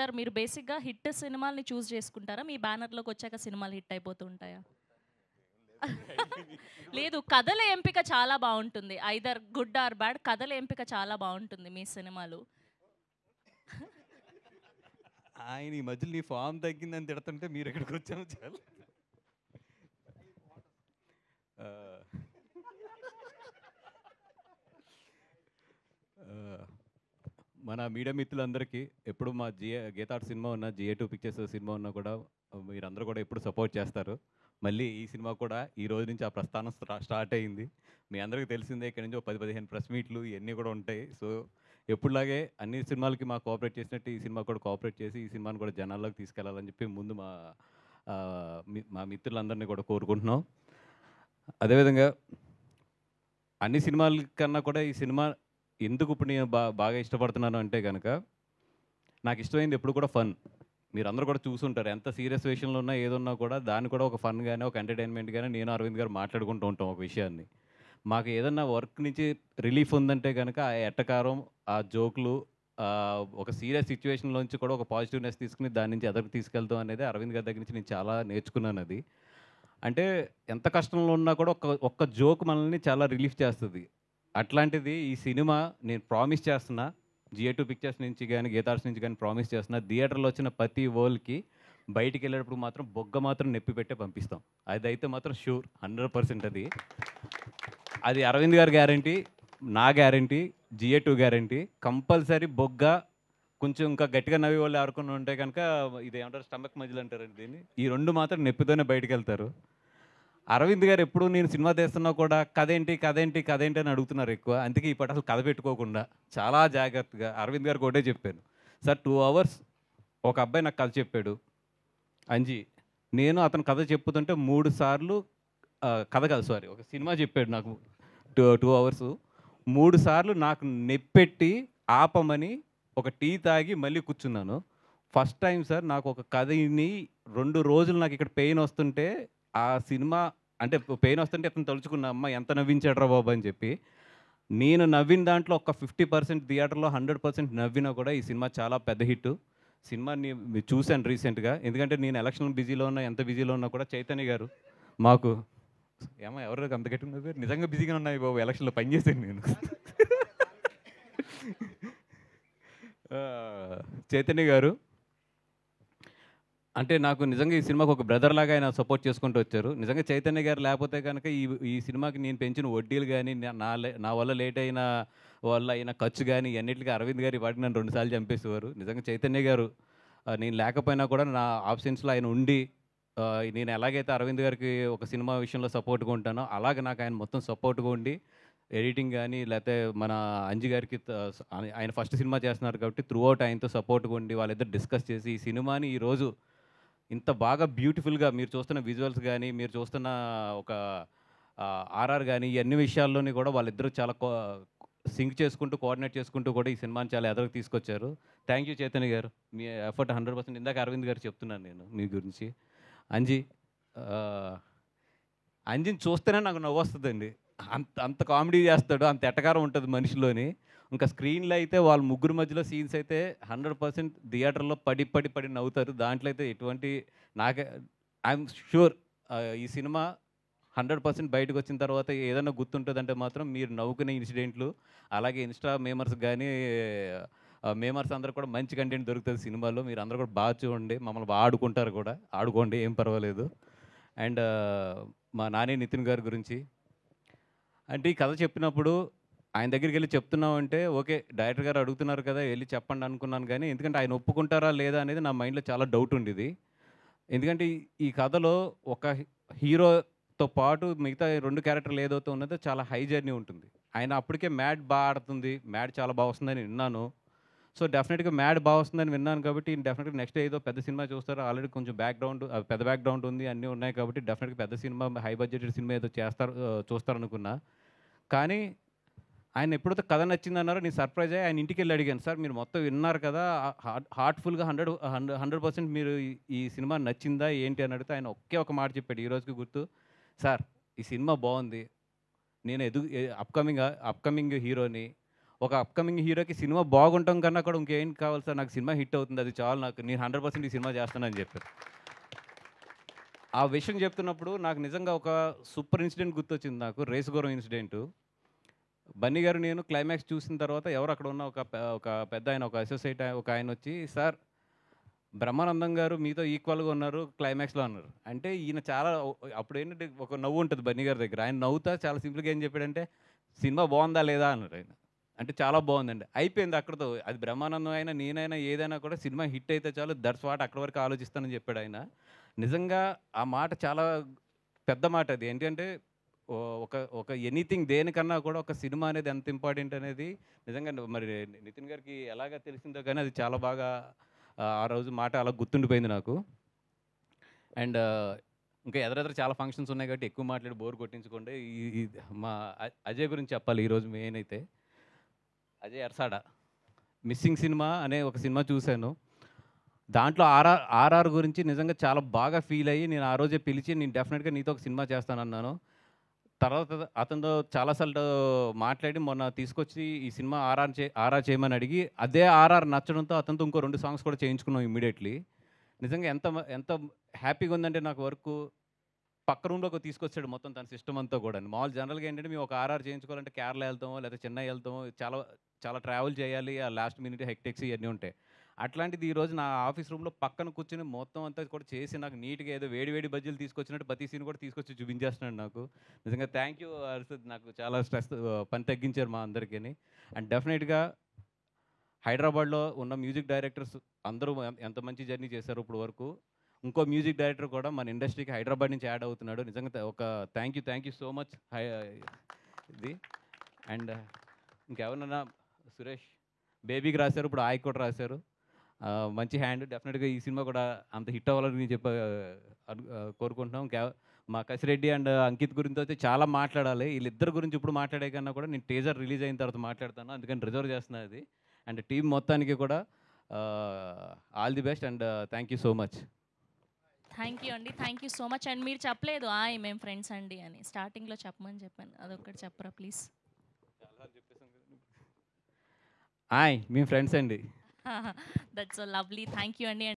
Sir మీరు బేసిక్‌గా hit సినిమాల్ని చూజ్ చేసుకుంటారా? మీ బ్యానర్‌లోకి వచ్చాక సినిమాలు హిట్ అయిపోతూ ఉంటాయా? లేదు. కథల ఎంపిక చాలా బావుంటుంది. ఐదర్ గుడ్ ఆర్ బ్యాడ్ కథల ఎంపిక చాలా బావుంటుంది మీ సినిమాలు. ఆయన ఈ మధ్యలో నీ ఫామ్ తగ్గిందని తిడుతుంటే మీరు ఇక్కడికి వచ్చాము చాలా ఆ, ఆ, మన మీడియా మిత్రులందరికీ ఎప్పుడు మా గీతార్ట్ సినిమా ఉన్నా GA2 పిక్చర్స్ సినిమా ఉన్నా కూడా మీరందరూ కూడా ఎప్పుడు సపోర్ట్ చేస్తారు. మళ్ళీ ఈ సినిమా కూడా ఈ రోజు నుంచి ఆ ప్రస్థానం స్టార్ట్ అయ్యింది. మీ అందరికీ తెలిసిందే, ఇక్కడ నుంచి ఒక 10-15 ప్రెస్ మీట్లు ఇవన్నీ కూడా ఉంటాయి. సో ఎప్పుడులాగే అన్ని సినిమాలకి మా కోఆపరేట్ చేసినట్టు ఈ సినిమా కూడా కోఆపరేట్ చేసి ఈ సినిమాని కూడా జనాల్లోకి తీసుకెళ్లాలని చెప్పి ముందు ఆ, మా మిత్రులందరినీ కూడా కోరుకుంటున్నాం. అదేవిధంగా అన్ని సినిమాల కన్నా కూడా ఈ సినిమా ఎందుకు ఇప్పుడు నేను బాగా ఇష్టపడుతున్నాను అంటే కనుక, నాకు ఇష్టమైంది ఎప్పుడు కూడా ఫన్. మీరందరూ కూడా చూసుంటారు. ఎంత సీరియస్ విషయంలో ఉన్నా ఏదున్నా కూడా దాన్ని కూడా ఒక ఫన్ గానే, ఒక ఎంటర్‌టైన్‌మెంట్ గానే నేను అరవింద్ గారు మాట్లాడుకుంటూ ఉంటాం ఒక విషయాన్ని. మాకు ఏదన్నా వర్క్ నుంచి రిలీఫ్ ఉందంటే గనక ఆ ఎటకారం, ఆ జోకులు, ఒక సీరియస్ సిట్యుయేషన్‌లోంచి కూడా ఒక పాజిటివ్‌నెస్ తీసుకొని దాని నుంచి ఎదరికి తీసుకెళ్తాం అనేది అరవింద్ గారి దగ్గర నుంచి నేను చాలా నేర్చుకున్నానది. అంటే ఎంత కష్టంలో ఉన్నా కూడా ఒక్క జోక్ మనల్ని చాలా రిలీఫ్ చేస్తది. అట్లాంటిది ఈ సినిమా నేను ప్రామిస్ చేస్తున్నా. GA2 పిక్చర్స్ నుంచి గాని, గీతార్ట్స్ నుంచి గాని ప్రామిస్ చేస్తున్నా. థియేటర్‌లో వచ్చిన ప్రతి వోళ్ళకి బయటికెళ్ళేటప్పుడు మాత్రం బొగ్గ మాత్రం నొప్పి పెట్టే పంపిస్తాం. అదైతే మాత్రం షూర్ 100% అది. అది అరవింద్ గారి గ్యారంటీ, నా గ్యారంటీ, GA2 గ్యారంటీ. కంపల్సరీ బొగ్గ కొంచెం ఇంకా గట్టిగా నవ్వేవాళ్ళు ఎవరికన్నా ఉంటే గనక ఇదేమంటారు స్టమక్ మజిల్ అంటారండి దీన్ని. ఈ 2 మాత్రం నొప్పితోనే బయటికెళ్తారు. అరవింద్ గారు ఎప్పుడు నేను సినిమా తీస్తున్నా కూడా కథేంటి, కథేంటి, కథేంటి అని అడుగుతున్నారు ఎక్కువ. అందుకే ఈ పూట అసలు కథ పెట్టుకోకుండా చాలా జాగ్రత్తగా అరవింద్ గారికి ఒకటే చెప్పాను. సార్ 2 అవర్స్ ఒక అబ్బాయి నాకు కథ చెప్పాడు. అంజి. నేను అతను కథ చెప్పుతుంటే 3 సార్లు కథ కాదు సారీ. ఒక సినిమా చెప్పాడు నాకు 2 అవర్సు. 3 సార్లు నాకు నెప్పెట్టి ఆపమని ఒక టీ తాగి మళ్ళీ కూర్చున్నాను. ఫస్ట్ టైమ్ సార్ నాకు ఒక కథ ఇని 2 రోజులు నాకు ఇక్కడ పెయిన్ వస్తుంటే ఆ సినిమా అంటే పెయిన్ వస్తుంటే అతను తలుచుకున్నా అమ్మ ఎంత నవ్వించాడురా బాబు అని చెప్పి. నేను నవ్విన దాంట్లో ఒక 50% థియేటర్‌లో 100% నవ్వినా కూడా ఈ సినిమా చాలా పెద్ద హిట్టు. సినిమాని చూసాను రీసెంట్‌గా. ఎందుకంటే నేను ఎలక్షన్ బిజీలో ఉన్నా, ఎంత బిజీలో ఉన్నా కూడా చైతన్య గారు మాకు ఏమ్మా ఎవరు అంత గట్టిగా నవ్వారు? నిజంగా బిజీగా ఉన్నాయి బాబు ఎలక్షన్‌లో పని చేశాను నేను. ఆ! చైతన్య గారు అంటే నాకు నిజంగా ఈ సినిమాకి ఒక బ్రదర్ లాగా ఆయన సపోర్ట్ చేసుకుంటూ వచ్చారు. నిజంగా చైతన్య గారు లేకపోతే గనక ఈ సినిమాకి నేను పెంచిన వడ్డీలు గాని, నా వల్ల లేట్ అయిన వల్ల అయిన ఖర్చు గాని, ఇయన్నిట్లికి అరవింద్ గారు ఈ పాటికి నన్ను 2 సార్లు చంపేసేవారు. నిజంగా చైతన్య గారు నేను లేకపోయినా కూడా నా ఆబ్సెన్స్‌లో ఆయన ఉండి నేను ఎలాగైతే అరవింద్ గారికి ఒక సినిమా విషయంలో సపోర్ట్‌గా ఉంటానో, అలాగే నాకు ఆయన మొత్తం సపోర్ట్‌గా ఉండి ఎడిటింగ్ గాని, లేతే మన అంజి గారికి ఆయన ఫస్ట్ సినిమా చేస్తున్నారు కాబట్టి త్రూ ఔట్ ఆయనతో సపోర్ట్‌గా ఉండి వాళ్ళిద్దరు డిస్కస్ చేసి ఈ సినిమాని ఈరోజు ఇంత బాగా బ్యూటిఫుల్‌గా మీరు చూస్తున్న విజువల్స్ గాని, మీరు చూస్తున్న ఒక ఆర్ఆర్ గాని, ఈ అన్ని విషయాల్లోని కూడా వాళ్ళిద్దరూ చాలా సింక్ చేసుకుంటూ, కోఆర్డినేట్ చేసుకుంటూ కూడా ఈ సినిమాని చాలా ఎదరకు తీసుకొచ్చారు. థ్యాంక్ యూ చైతన్య గారు. మీ ఎఫర్ట్ 100% ఇందాక అరవింద్ గారు చెప్తున్నాను నేను మీ గురించి. అంజి ఆహ్, అంజిని చూస్తేనే నాకు నవ్వొస్తదండి. అంత అంత కామెడీ చేస్తాడు. అంత ఎటకారం ఉంటది మనిషిలోని. ఇంకా స్క్రీన్‌లో అయితే వాళ్ళ ముగ్గురు మధ్యలో సీన్స్ అయితే 100% థియేటర్‌లో పడి, పడి, పడి నవ్వుతారు. దాంట్లో అయితే ఎటువంటి నాకే ఐయామ్ ష్యూర్ ఈ సినిమా 100% బయటకొచ్చిన తర్వాత ఏదన్నా గుర్తుంటదంటే మాత్రం మీరు నవ్వుకునే ఇన్సిడెంట్లు, అలాగే ఇన్‌స్టా మేమర్స్ గానీ, మేమర్స్ అందరూ కూడా మంచి కంటెంట్ దొరుకుతది సినిమాలో. మీరందరూ కూడా బాగా చూడండి. మమ్మల్ని బా ఆడుకుంటారు కూడా. ఆడుకోండి ఏం పర్వాలేదు. అండ్ మా నాని నితిన్ గారి గురించి అంటే ఈ కథ చెప్పినప్పుడు ఆయన దగ్గరికెళ్ళి చెప్తున్నామంటే, ఓకే. డైరెక్టర్ గారు అడుగుతున్నారు కదా! ఎళ్లి చెప్పండి అనుకున్నాను గానీ, ఎందుకంటే ఆయన ఒప్పుకుంటారా లేదా అనేది నా మైండ్‌లో చాలా డౌట్ ఉండేది. ఎందుకంటే ఈ కథలో ఒక హీరోతో పాటు మిగతా 2 క్యారెక్టర్‌లు ఏదైతే ఉన్నదో చాలా హై జర్నీ ఉంటుంది. ఆయన అప్పటికే మ్యాడ్ ఆడుతుంది. మ్యాడ్ చాలా బా వస్తుందని విన్నాను. సో, డెఫినిట్‌గా మ్యాడ్ బా వస్తుందని విన్నాను కాబట్టి, డెఫినిట్‌గా నెక్స్ట్ ఏదో పెద్ద సినిమా చూస్తారు. ఆల్రెడీ కొంచెం పెద్ద బ్యాక్‌గ్రౌండ్ ఉంది. అన్నీ ఉన్నాయి కాబట్టి డెఫినిట్‌గా పెద్ద సినిమా, హై బడ్జెటెడ్ సినిమా ఏదో చూస్తారనుకున్నా. కానీ ఆయన ఎప్పుడైతే కథ నచ్చిందన్నారో నేను సర్ప్రైజ్ అయ్యి ఆయన ఇంటికెళ్ళి అడిగాను. సార్ మీరు మొత్తం విన్నారు కదా! హార్ట్‌ఫుల్‌గా 100% మీరు ఈ సినిమా నచ్చిందా ఏంటి అని అడిగితే ఆయన ఒకే ఒక మాట చెప్పాడు. ఈ రోజుకి గుర్తు. సార్ ఈ సినిమా బావుంది. నేను అప్‌కమింగ్ హీరోని. ఒక అప్కమింగ్ హీరోకి సినిమా బాగుండటం కన్నా కూడా ఇంకేం కావాలి సార్, నాకు సినిమా హిట్ అవుతుంది, అది చాలు నాకు, నేను 100% ఈ సినిమా చేస్తానని చెప్పారు. ఆ విషయం చెప్తున్నప్పుడు నాకు నిజంగా ఒక సూపర్ ఇన్సిడెంట్ గుర్తొచ్చింది నాకు, రేసుగుర్రం ఇన్సిడెంటు. బన్నీ గారు నేను క్లైమాక్స్ చూసిన తర్వాత ఎవరు అక్కడ ఉన్న ఒక పెద్ద ఆయన, ఒక అసోసియేట్ ఒక ఆయన వచ్చి, సార్ బ్రహ్మానందం గారు మీతో ఈక్వల్గా ఉన్నారు క్లైమాక్స్లో అన్నారు. అంటే ఈయన చాలా అప్పుడు ఏంటంటే ఒక నవ్వు ఉంటుంది బన్నీ గారి దగ్గర, ఆయన నవ్వుతా చాలా సింపుల్గా ఏం చెప్పాడంటే, సినిమా బాగుందా లేదా అన్నారు ఆయన. అంటే చాలా బాగుందండి, అయిపోయింది అక్కడితో. అది బ్రహ్మానందం అయినా నేనైనా ఏదైనా కూడా సినిమా హిట్ అయితే చాలు, దట్స్ వాట్, అక్కడి వరకు ఆలోచిస్తానని చెప్పాడు ఆయన. నిజంగా ఆ మాట చాలా పెద్ద మాట. అది ఏంటంటే ఒక ఒక ఎనీథింగ్ దేనికన్నా కూడా ఒక సినిమా అనేది ఎంత ఇంపార్టెంట్ అనేది నిజంగా మరి నితిన్ గారికి ఎలాగ తెలిసిందో కానీ అది చాలా బాగా ఆ రోజు మాట అలా గుర్తుండిపోయింది నాకు. అండ్ ఇంకా ఎదరెదర చాలా ఫంక్షన్స్ ఉన్నాయి కాబట్టి ఎక్కువ మాట్లాడి బోర్ కొట్టించుకోండి. మా అజయ్ గురించి చెప్పాలి ఈరోజు మెయిన్ అయితే. అజయ్ అర్సాడ మిస్సింగ్ సినిమా అనే ఒక సినిమా చూశాను. దాంట్లో ఆర్ఆర్ గురించి నిజంగా చాలా బాగా ఫీల్ అయ్యి నేను ఆ రోజే పిలిచి, నేను డెఫినెట్గా నీతో ఒక సినిమా చేస్తానన్నాను. తర్వాత అతనితో చాలాసార్లు మాట్లాడి మొన్న తీసుకొచ్చి ఈ సినిమా ఆర్ఆర్ చేయమని అడిగి, అదే ఆర్ఆర్ నచ్చడంతో అతనితో ఇంకో 2 సాంగ్స్ కూడా చేయించుకున్నాం ఇమ్మీడియట్లీ. నిజంగా ఎంత హ్యాపీగా ఉందంటే నాకు వర్కు, పక్క రూమ్‌లోకి తీసుకొచ్చాడు మొత్తం తన సిస్టమ్ అంతా కూడాను. మామూలు జనరల్‌గా ఏంటంటే మేము ఒక ఆర్ఆర్ చేయించుకోవాలంటే కేరళ వెళ్తామో లేదా చెన్నై వెళ్తామో, చాలా చాలా ట్రావెల్ చేయాలి. ఆ లాస్ట్ మినిట్ హెక్టిక్స్ ఇవన్నీ ఉంటాయి. అట్లాంటిది ఈరోజు నా ఆఫీస్ రూమ్‌లో పక్కన కూర్చొని మొత్తం అంతా కూడా చేసి నాకు నీట్‌గా ఏదో వేడి వేడి బజ్జీలు తీసుకొచ్చినట్టు ప్రతి సీన్ కూడా తీసుకొచ్చి చూపించేస్తున్నాడు నాకు. నిజంగా థ్యాంక్ యూ అర్షద్, నాకు చాలా స్ట్రెస్ పని తగ్గించారు మా అందరికీని. అండ్ డెఫినెట్‌గా హైదరాబాద్‌లో ఉన్న మ్యూజిక్ డైరెక్టర్స్ అందరూ ఎంత మంచి జర్నీ చేశారో ఇప్పుడు వరకు. ఇంకో మ్యూజిక్ డైరెక్టర్ కూడా మన ఇండస్ట్రీకి హైదరాబాద్ నుంచి యాడ్ అవుతున్నాడు. నిజంగా ఒక థ్యాంక్ యూ సో మచ్ ఇది. అండ్ ఇంకెవరన్నా సురేష్ బేబీకి రాశారు, ఇప్పుడు ఆయకి కూడా రాశారు. మంచి హ్యాండ్, డెఫినెట్గా ఈ సినిమా కూడా అంత హిట్ అవ్వాలని నేను కోరుకుంటున్నాం. మా కసిరెడ్డి అండ్ అంకిత్ గురించి అయితే చాలా మాట్లాడాలి. వీళ్ళిద్దరి గురించి ఇప్పుడు మాట్లాడే కన్నా కూడా నేను టీజర్ రిలీజ్ అయిన తర్వాత మాట్లాడతాను, అందుకని రిజర్వ్ చేస్తున్నాను అది. అండ్ టీం మొత్తానికి కూడా all the best and thank you so much. Thank you అండి, thank you so much. And మీరు చెప్పలేదు మేము ఫ్రెండ్స్ అండి అని, స్టార్టింగ్లో చెప్పమని చెప్పాను, అదొక్కటి చెప్పరా ప్లీజ్. మేము ఫ్రెండ్స్ అండి. That's so lovely, thank you అండి.